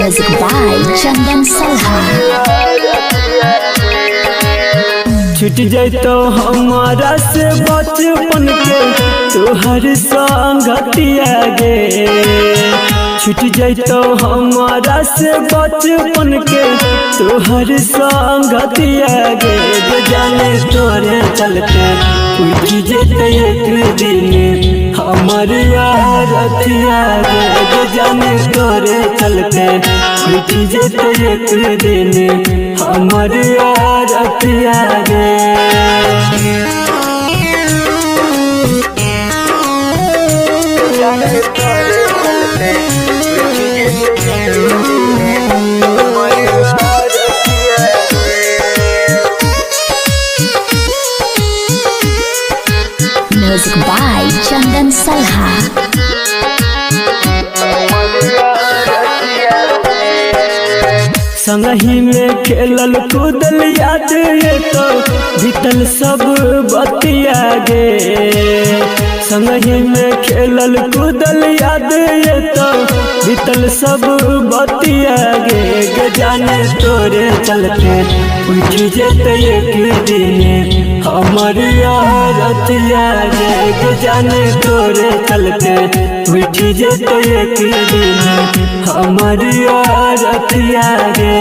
Music by Chandan Salha। छूट जातो हमारा से बचपन के तोहर संगतिया गे। छूट जातो हमारा से बचपन के तोहर संगतिया गे। जाने तोरे चलते उठ जेते एक दिन हमर रतिया गे। जाने तोरे चलते उठ जेते एक दिन हमर रतिया गे। Music by Chandan Salha। संगही में खेलल कूदल याद ये तो बीतल सब बतिया गे। संगही में खेलल कूदल याद ये तो बीतल सब बतिया गे। जाने तोरे चलते उठ जेते एक दिन हमर रतिया गे। जाने तोरे चलते उठ जेते एक दिन हमर रतिया गे।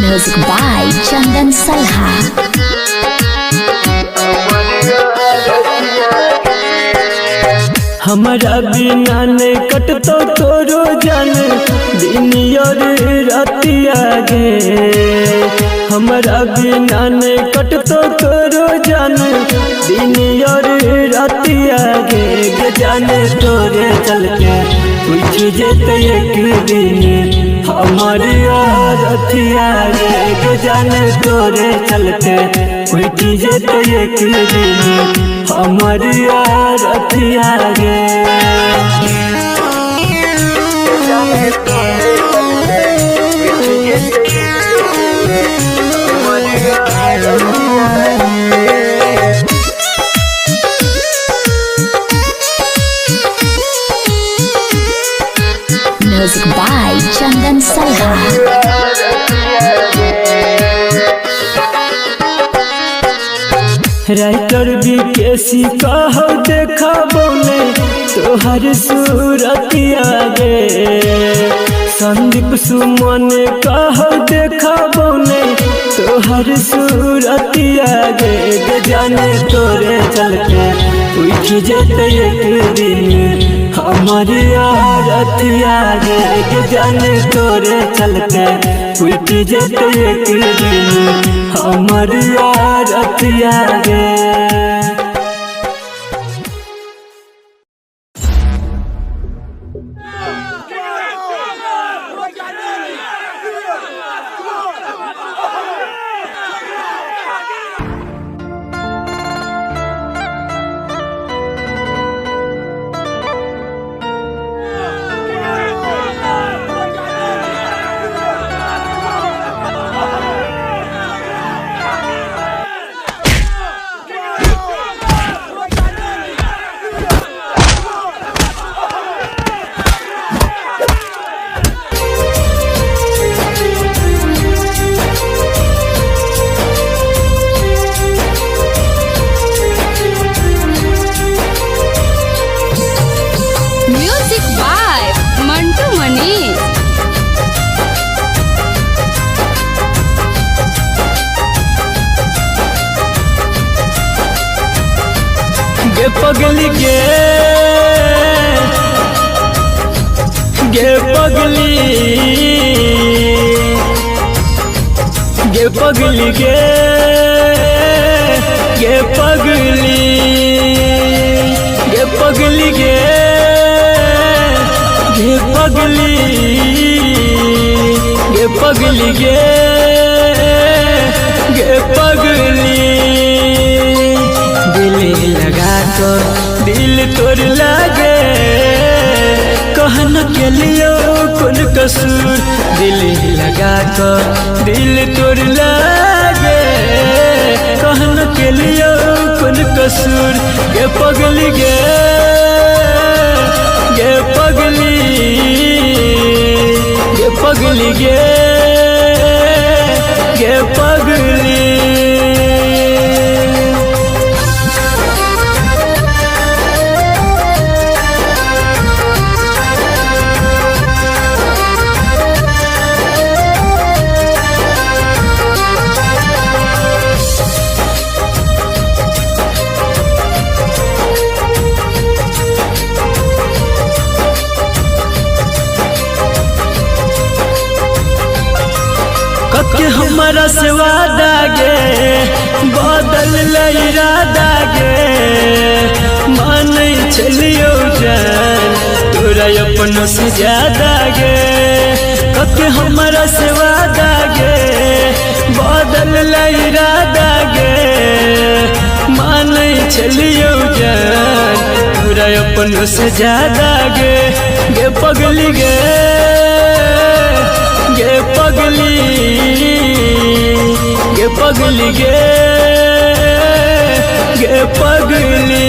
Music by Chandan Salha। हमारा बिना नहीं कटतो तोरो जान दिन और रतिया गे। हमारा बिना नहीं कटतो तोरो जान दिन और रतिया गे। जाने तोरे चलते उठ जेते एक दिन हमर रतिया गे। जाने तोरे चलते उठ जेते एक दिन हमर रतिया गे। Music by Chandan Salha। Writer BKC कहो देखा बोले तोहर सूरतिया गे। संदीप सुमन कहो देखा बोले तोहर सूरतिया गे। जाने तोरे चलते उठ जेते एक दिन हमर रतिया गे। जाने तोरे चलते उठ जेते एक दिन हमर रतिया गे। पगली गे पगली पगली पगली पगली पगली पगली पगली दिल लगा तो दिल तोड़ लागे कहन के लिए कौन कसूर, दिल लगा कर दिल तोड़ लागे। कहन के लिए कौन कसूर, गे पगली गे पगली गे पगली गे पगली। के हमारा से वादा गे बदल इरादा गे। मान चलियो जान तोरा अपन से ज्यादा गे। के हमारा से वादा गे बदल इरादा गे। मान चलियो जान तोरा अपन से ज्यादा गे। गे पगली गे पगली गे पगली गे पगली।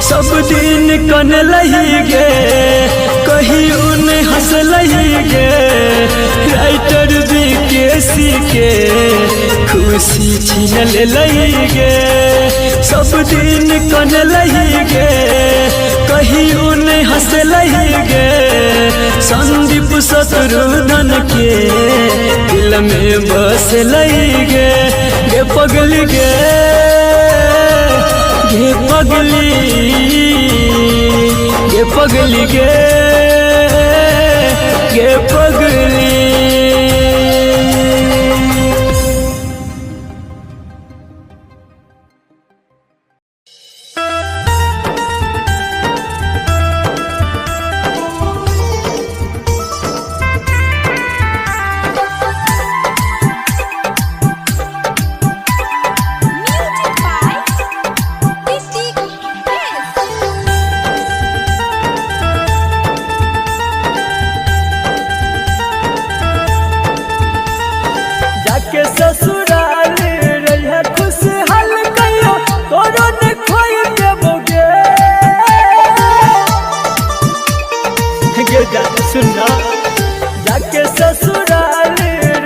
सब दिन कन लही गे कहीं उन हंस लही गे। राइटर बीकेसी के खुशी छीन लही गे। सब दिन कन लही गे कहीं उन हंस लही गे। संदीप शत्रुघ्न के दिल में बस लही गे। गे पगली गे पगली पगली गे पगली। ससुराल रहिया खुशहाल कहियो तोरो ने खोई देबोगे। गे जा सुना जाके ससुराल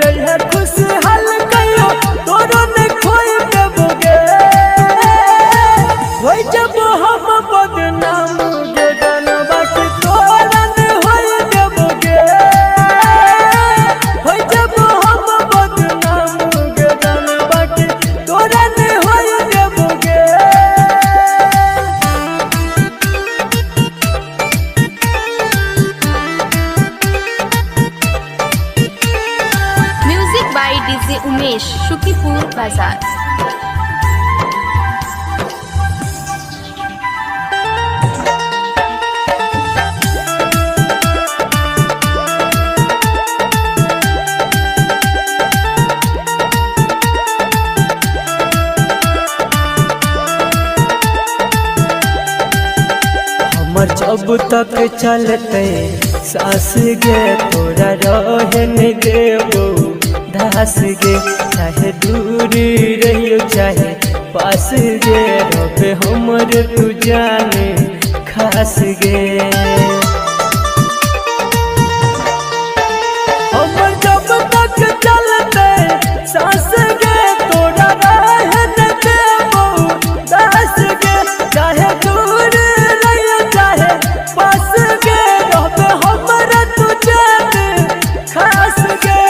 रहिया खुशहाल कहियो तोरो ने खोई देबोगे। होई जब हम बदनाम गे जनवा के तोरा ने होई देबोगे। होई जब हम बदनाम तोरा ने होई देबोगे। Music by DJ Umesh, Shukipur Bazar. जब तक चलते सास गे तोरा रहे नहीं देबो दास गे। चाहे दूर रहियो चाहे पास गे रहे हमर तू जाने खास गे। हमर जब तक चलते सास गे तोरा रहे नहीं देबो दास गे। चाहे दूर रहियो चाहे पास गे रहे हमर तू जाने खास गे।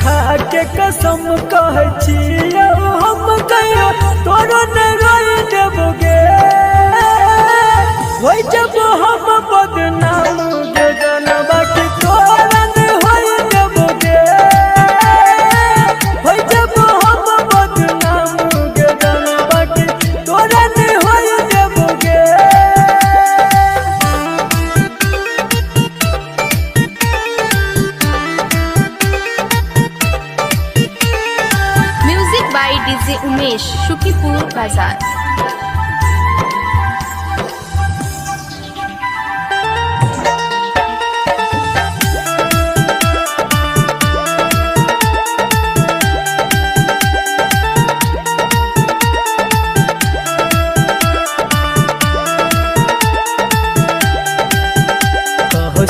खा के कसम कहै छियौ हम कहियो तोरो ने रोई देबोगे। होई जब हम by DJ Umesh, Shukipur Bazaar.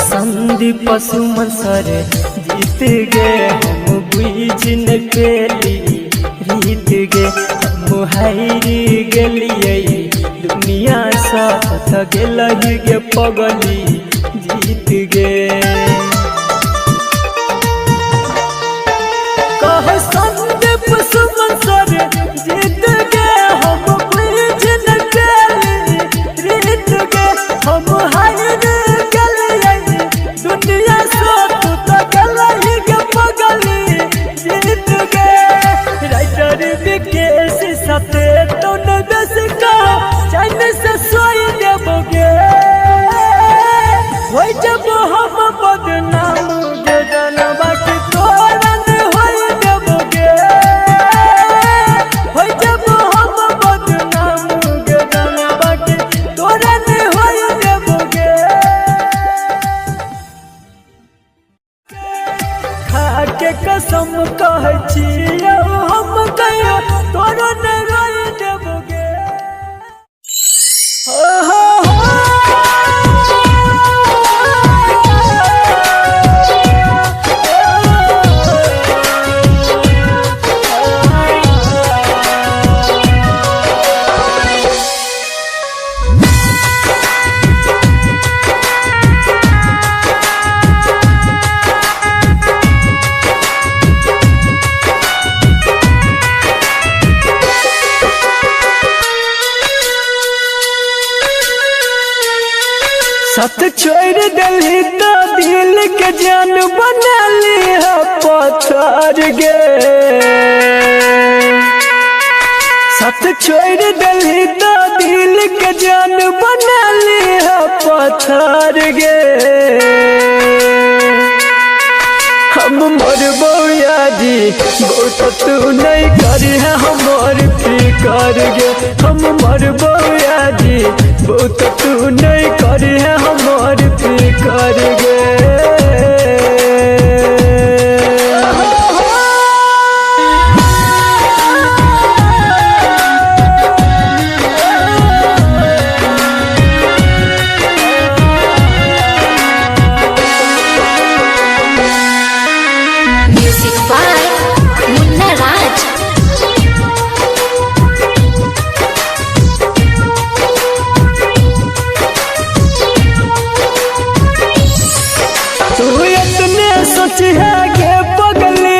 Sandeep Suman सर जीत गए हम बुझ न पेली रीत गे हम हारी गलिए दुनिया साथ गेलही गे पगली जीत गे कह संदीप सुमन सर जीत गए हम बुझ न पेली रीत गे हम हारी दुनिया सो तू तो गलही के पगली जीत गे राइटर विकेश साथे तो न बस का चैन से सोई देबोगे होई जब हम बदनाम गे जनवा की तोरन होई देबोगे होई जब हम बदनाम गे जनवा की तोरन होई देबोगे के कसम कहै छियौ हम कहियो तोरो नै रोइ देबोगे हो सत छोड़ दिली तो दिल के जान बना लिया पत्थर गे सत छोड़ दिली तो दिल के जान बना लिया पत्थर गे हम मरबो यादी बहुत तू नहीं करी है हमार फिकर गे हम मरबो यादी बहुत तू नहीं करी है हमार फिकर गे Music by Munna Raj. तू इतने सोच है गे पगली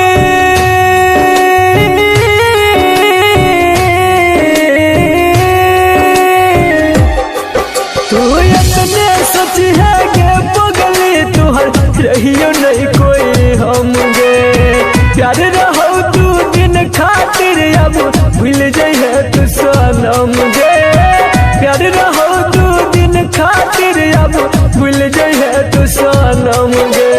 तू इतने सोच है गे पगली तुहर रहियो नहीं कोई हम गे प्यार रहो तू दिन खातिर अब भूल जाइए तू सनम गे प्यार रहो तू दिन खातिर अब भूल जाइए तू सनम गे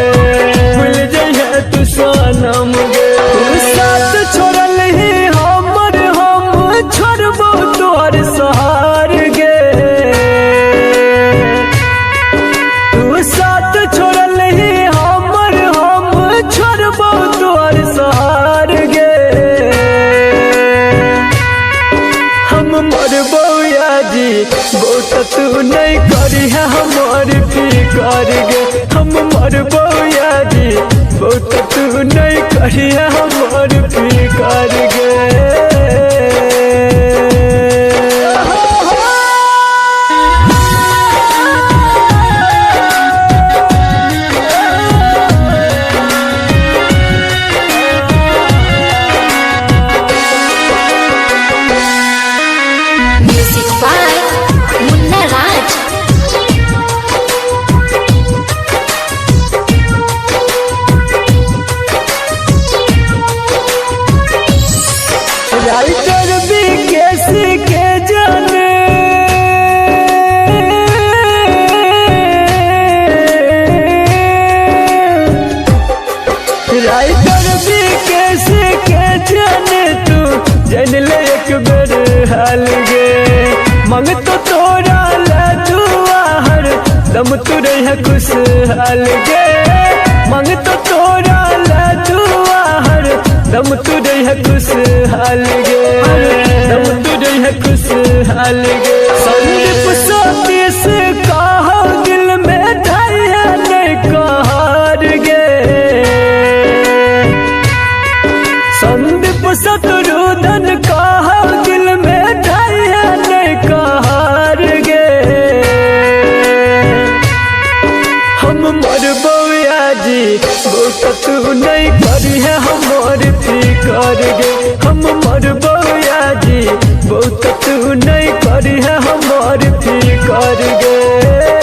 भूल जाइए तू सनम गे तू साथ छोड़ल ही हमर हम छोड़बो तोहर सहार गे तू साथ छोड़ल ही हमर हम छोड़बो तोहर सहार गे हम मरबो यादी बहुत तू नहीं करी है हमार फिकर गे हम मरबो यादी बहुत तू नहीं करी है हमार फिकर गे Music by Munna Raj. Writer Vikesh के जाने राइटर विकेश के जाने तू गाल गे संदीप सोती से कहो दिल में ढाया नहीं कहर गे संदीप शत्रुधन कहो दिल में ढाया नहीं कहर गे हम मरबो जी वो तू नहीं करी है हमार फिकर गे हम मरबो जी वो तू नहीं करी है हमार फिकर गे।